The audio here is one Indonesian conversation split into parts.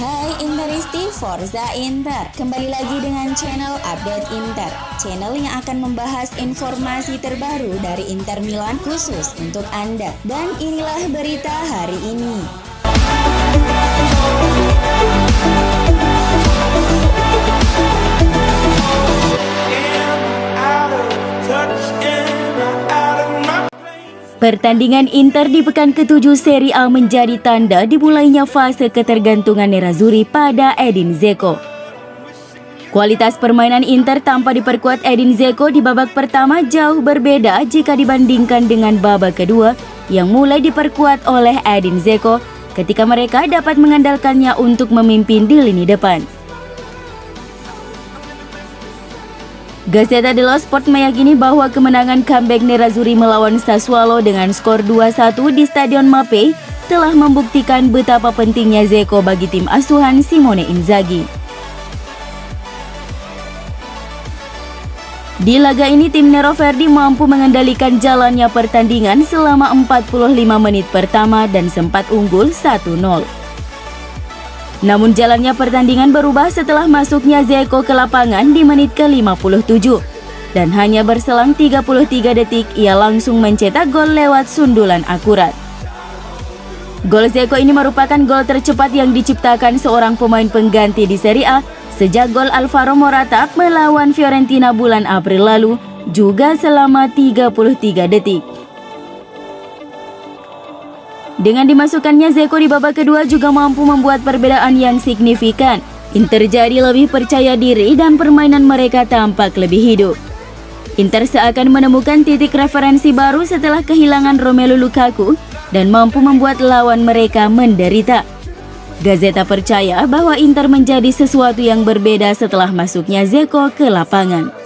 Hai Interisti Forza Inter, kembali lagi dengan channel Update Inter, channel yang akan membahas informasi terbaru dari Inter Milan khusus untuk Anda. Dan inilah berita hari ini. Pertandingan Inter di pekan ke-7 Serie A menjadi tanda dimulainya fase ketergantungan Nerazzurri pada Edin Dzeko. Kualitas permainan Inter tanpa diperkuat Edin Dzeko di babak pertama jauh berbeda jika dibandingkan dengan babak kedua yang mulai diperkuat oleh Edin Dzeko ketika mereka dapat mengandalkannya untuk memimpin di lini depan. Gazzetta dello Sport meyakini bahwa kemenangan comeback Nerazzurri melawan Sassuolo dengan skor 2-1 di Stadion Mapei telah membuktikan betapa pentingnya Dzeko bagi tim asuhan Simone Inzaghi. Di laga ini tim Neroverdi mampu mengendalikan jalannya pertandingan selama 45 menit pertama dan sempat unggul 1-0. Namun jalannya pertandingan berubah setelah masuknya Dzeko ke lapangan di menit ke-57 dan hanya berselang 33 detik ia langsung mencetak gol lewat sundulan akurat. Gol Dzeko ini merupakan gol tercepat yang diciptakan seorang pemain pengganti di Serie A sejak gol Alvaro Morata melawan Fiorentina bulan April lalu, juga selama 33 detik. Dengan dimasukkannya Dzeko di babak kedua juga mampu membuat perbedaan yang signifikan. Inter jadi lebih percaya diri dan permainan mereka tampak lebih hidup. Inter seakan menemukan titik referensi baru setelah kehilangan Romelu Lukaku dan mampu membuat lawan mereka menderita. Gazzetta percaya bahwa Inter menjadi sesuatu yang berbeda setelah masuknya Dzeko ke lapangan.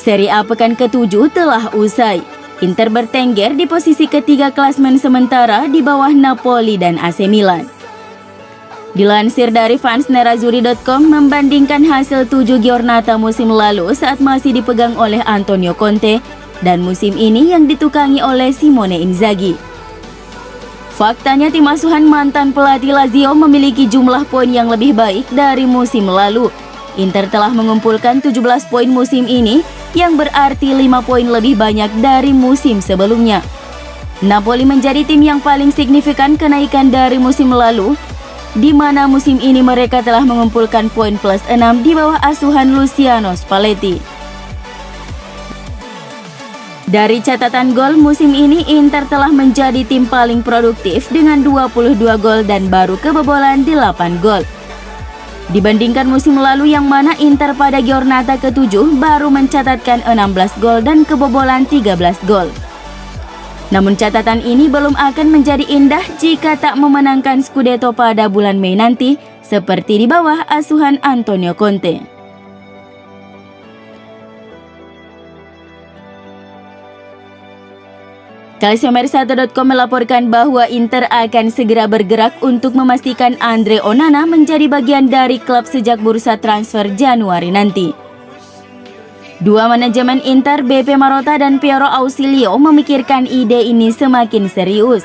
Serie A pekan ke-7 telah usai. Inter bertengger di posisi ketiga klasmen sementara di bawah Napoli dan AC Milan. Dilansir dari fansnerazzurri.com membandingkan hasil 7 giornata musim lalu saat masih dipegang oleh Antonio Conte dan musim ini yang ditukangi oleh Simone Inzaghi. Faktanya tim asuhan mantan pelatih Lazio memiliki jumlah poin yang lebih baik dari musim lalu. Inter telah mengumpulkan 17 poin musim ini yang berarti 5 poin lebih banyak dari musim sebelumnya. Napoli menjadi tim yang paling signifikan kenaikan dari musim lalu, di mana musim ini mereka telah mengumpulkan poin plus 6 di bawah asuhan Luciano Spalletti. Dari catatan gol musim ini, Inter telah menjadi tim paling produktif dengan 22 gol dan baru kebobolan 8 gol. Dibandingkan musim lalu yang mana Inter pada giornata ke-7 baru mencatatkan 16 gol dan kebobolan 13 gol. Namun catatan ini belum akan menjadi indah jika tak memenangkan Scudetto pada bulan Mei nanti seperti di bawah asuhan Antonio Conte. Calciomercato.com melaporkan bahwa Inter akan segera bergerak untuk memastikan Andre Onana menjadi bagian dari klub sejak bursa transfer Januari nanti. Dua manajemen Inter, BP Marotta dan Piero Ausilio, memikirkan ide ini semakin serius.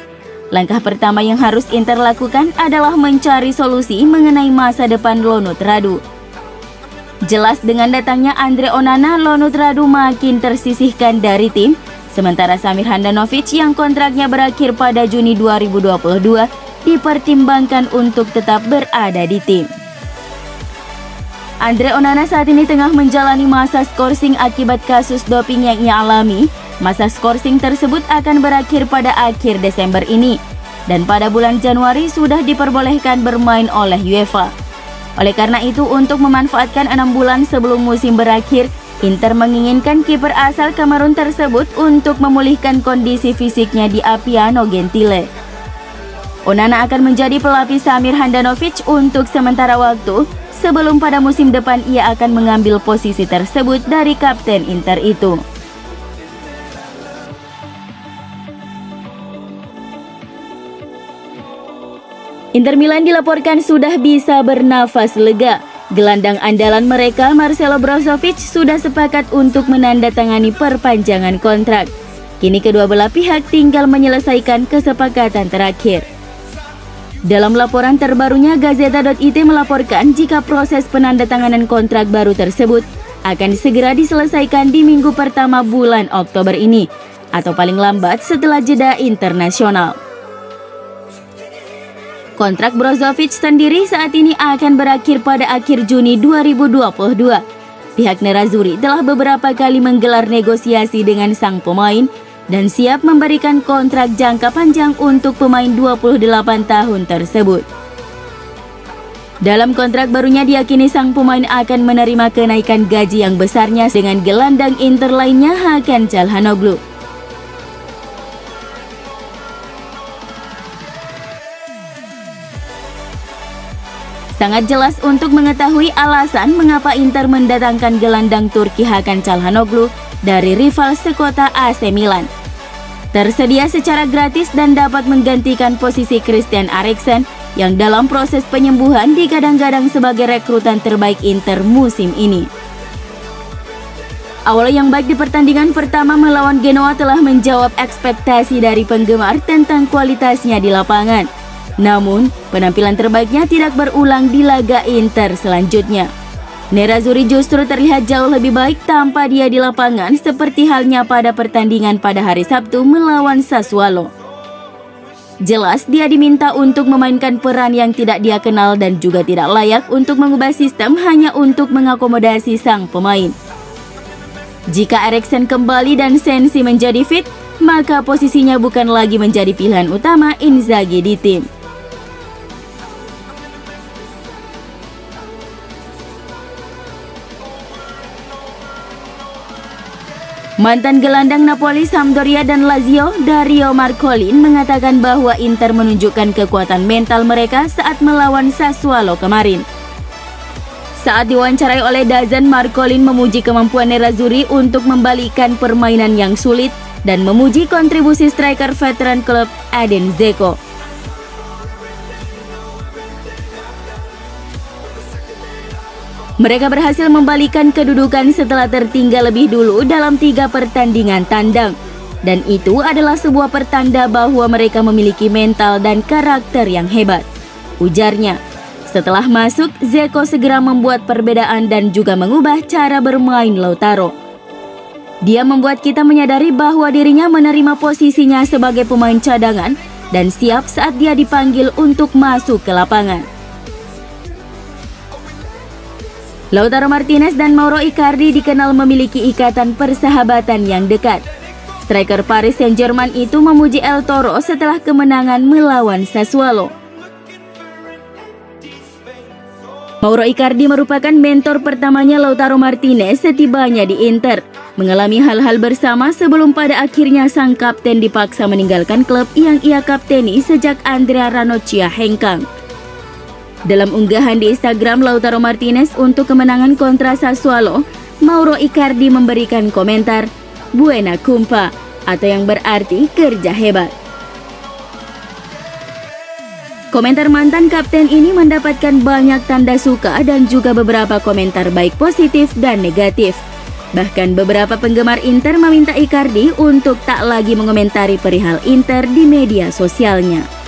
Langkah pertama yang harus Inter lakukan adalah mencari solusi mengenai masa depan Lonut Radu. Jelas dengan datangnya Andre Onana, Lonut Radu makin tersisihkan dari tim. Sementara Samir Handanovic yang kontraknya berakhir pada Juni 2022 dipertimbangkan untuk tetap berada di tim. Andre Onana saat ini tengah menjalani masa skorsing akibat kasus doping yang ia alami. Masa skorsing tersebut akan berakhir pada akhir Desember ini dan pada bulan Januari sudah diperbolehkan bermain oleh UEFA. Oleh karena itu, untuk memanfaatkan 6 bulan sebelum musim berakhir, Inter menginginkan kiper asal Kamerun tersebut untuk memulihkan kondisi fisiknya di Appiano Gentile. Onana akan menjadi pelapis Samir Handanovic untuk sementara waktu, sebelum pada musim depan ia akan mengambil posisi tersebut dari kapten Inter itu. Inter Milan dilaporkan sudah bisa bernafas lega. Gelandang andalan mereka, Marcelo Brozovic, sudah sepakat untuk menandatangani perpanjangan kontrak. Kini kedua belah pihak tinggal menyelesaikan kesepakatan terakhir. Dalam laporan terbarunya, Gazeta.it melaporkan jika proses penandatanganan kontrak baru tersebut akan segera diselesaikan di minggu pertama bulan Oktober ini, atau paling lambat setelah jeda internasional. Kontrak Brozovic sendiri saat ini akan berakhir pada akhir Juni 2022. Pihak Nerazzurri telah beberapa kali menggelar negosiasi dengan sang pemain dan siap memberikan kontrak jangka panjang untuk pemain 28 tahun tersebut. Dalam kontrak barunya diyakini sang pemain akan menerima kenaikan gaji yang besarnya dengan gelandang Inter lainnya Hakan Çalhanoğlu. Sangat jelas untuk mengetahui alasan mengapa Inter mendatangkan gelandang Turki Hakan Çalhanoğlu dari rival sekota AC Milan. Tersedia secara gratis dan dapat menggantikan posisi Christian Eriksen yang dalam proses penyembuhan digadang-gadang sebagai rekrutan terbaik Inter musim ini. Awal yang baik di pertandingan pertama melawan Genoa telah menjawab ekspektasi dari penggemar tentang kualitasnya di lapangan. Namun, penampilan terbaiknya tidak berulang di laga Inter selanjutnya. Nerazzurri justru terlihat jauh lebih baik tanpa dia di lapangan seperti halnya pada pertandingan pada hari Sabtu melawan Sassuolo. Jelas dia diminta untuk memainkan peran yang tidak dia kenal dan juga tidak layak untuk mengubah sistem hanya untuk mengakomodasi sang pemain. Jika Eriksen kembali dan Sensi menjadi fit, maka posisinya bukan lagi menjadi pilihan utama Inzaghi di tim. Mantan gelandang Napoli, Sampdoria, dan Lazio, Dario Marcolin mengatakan bahwa Inter menunjukkan kekuatan mental mereka saat melawan Sassuolo kemarin. Saat diwawancarai oleh DAZN, Marcolin memuji kemampuan Nerazzurri untuk membalikkan permainan yang sulit dan memuji kontribusi striker veteran klub Edin Dzeko. Mereka berhasil membalikan kedudukan setelah tertinggal lebih dulu dalam 3 pertandingan tandang. Dan itu adalah sebuah pertanda bahwa mereka memiliki mental dan karakter yang hebat, ujarnya. Setelah masuk, Dzeko segera membuat perbedaan dan juga mengubah cara bermain Lautaro. Dia membuat kita menyadari bahwa dirinya menerima posisinya sebagai pemain cadangan dan siap saat dia dipanggil untuk masuk ke lapangan. Lautaro Martinez dan Mauro Icardi dikenal memiliki ikatan persahabatan yang dekat. Striker Paris Saint-Germain itu memuji El Toro setelah kemenangan melawan Sassuolo. Mauro Icardi merupakan mentor pertamanya Lautaro Martinez setibanya di Inter, mengalami hal-hal bersama sebelum pada akhirnya sang kapten dipaksa meninggalkan klub yang ia kapteni sejak Andrea Ranocchia hengkang. Dalam unggahan di Instagram Lautaro Martinez untuk kemenangan kontra Sassuolo, Mauro Icardi memberikan komentar "Buena Cumpa" atau yang berarti kerja hebat. Komentar mantan kapten ini mendapatkan banyak tanda suka dan juga beberapa komentar baik positif dan negatif. Bahkan beberapa penggemar Inter meminta Icardi untuk tak lagi mengomentari perihal Inter di media sosialnya.